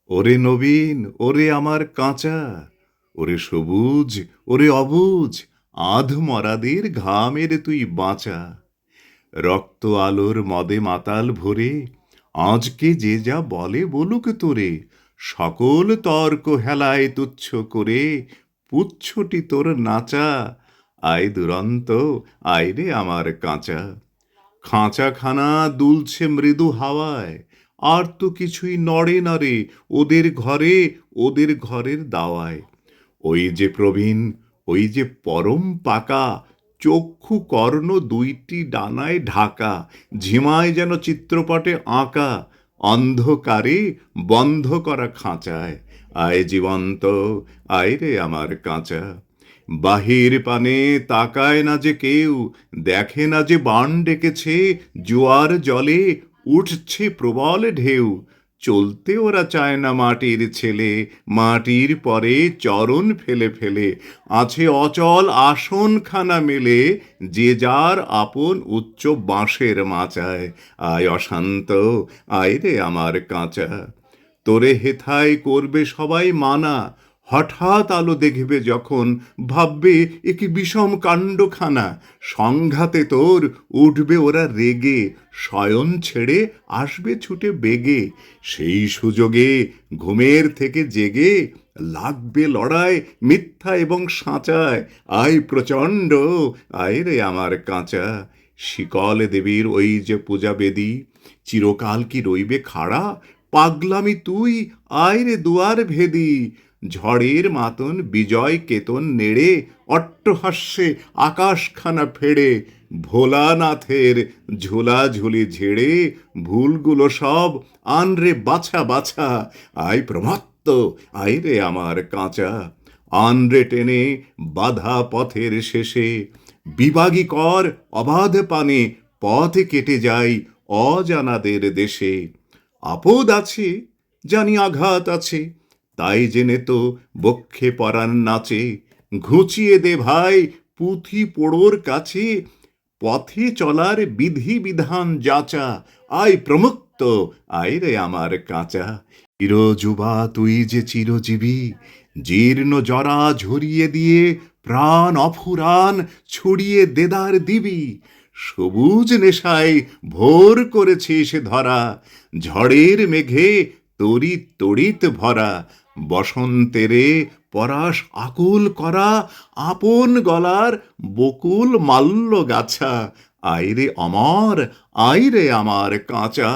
ওরে নবীন, ওরে আমার কাঁচা, ওরে সবুজ, ওরে অবুজ, আধমরাদের ঘামের তুই বাঁচা। রক্ত আলোর মদে মাতাল ভরে আজকে যে যা বলে বলুক তোরে, সকল তর্ক হেলায় তুচ্ছ করে পুচ্ছটি তোর নাচা। আয় দুরন্ত, আয় রে আমার কাঁচা। খাঁচাখানা দুলছে মৃদু হাওয়ায়, আর তো কিছুই নড়ে না রে ওদের ঘরে, ওদের ঘরের দাওয়ায়। ওই যে প্রবীণ, ওই যে পরম পাকা, চক্ষু কর্ণ দুইটি ডানায় ঢাকা, ঝিমায় যেন চিত্রপটে আঁকা, অন্ধকারে বন্ধ করা খাঁচায়। আয় জীবন্ত, আয় রে আমার কাঁচা। বাহির পানে তাকায় না যে কেউ, দেখে না যে বান ডেকেছে, জোয়ার জলে উঠছে প্রবল ঢেউ। চলতে ওরা চায় না মাটির ছেলে, মাটির পরে চরণ ফেলে ফেলে আছে অচল আসনখানা মেলে, যে যার আপন উচ্চ বাঁশের মাচায়। আয় অশান্ত, আয় রে আমার কাঁচা। তোরে হেথায় করবে সবাই মানা, হঠাৎ আলো দেখবে যখন ভাববে এ কি বিষম কাণ্ডখানা। সংঘাতে তোর উঠবে ওরা রেগে, শয়ন ছেড়ে আসবে ছুটে বেগে। সেই সুযোগে ঘুমের থেকে জেগে লাগবে লড়াই মিথ্যা এবং সাঁচায়। আয় প্রচণ্ড, আয় রে আমার কাঁচা। শিকল দেবীর ওই যে পূজা বেদী, চিরকাল কি রইবে খাড়া? পাগলামি তুই, আয় রে দুয়ার ভেদি। ঝড়ের মাতন বিজয় কেতন নেড়ে অট্টহাস্যে আকাশখানা ফেড়ে, ভোলানাথের ঝোলাঝুলি ঝেড়ে ভুলগুলো সব আনরে বাছা বাছা। আয় প্রমত্ত, আয় রে আমার কাঁচা। আনরে টেনে বাধা পথের শেষে, বিবাগী কর অবাধ পানে পথ কেটে যাই অজানাদের দেশে। আপদ আছে, জানি আঘাত আছে, তাই জেনে তো বক্ষে পরাণ নাচে। ঘুচিয়ে দে ভাই পুঁথি পোড়োর কাছে, পথে চলার বিধি বিধান যাচা। আয় প্রমুক্ত, আয় রে আমার কাঁচা। চিরযুবা তুই যে চিরজীবী, জীর্ণ জরা ঝরিয়ে দিয়ে প্রাণ অফুরান ছড়িয়ে দেদার দিবি। সবুজ নেশায় ভোর করেছিস ধরা, ঝড়ের মেঘে তড়িৎ তড়িৎ ভরা। বসন্তেরে পরাশ আকুল করা, আপন গলার বকুল মাল্য গাছা। আয় রে অমর, আয় রে আমার কাঁচা।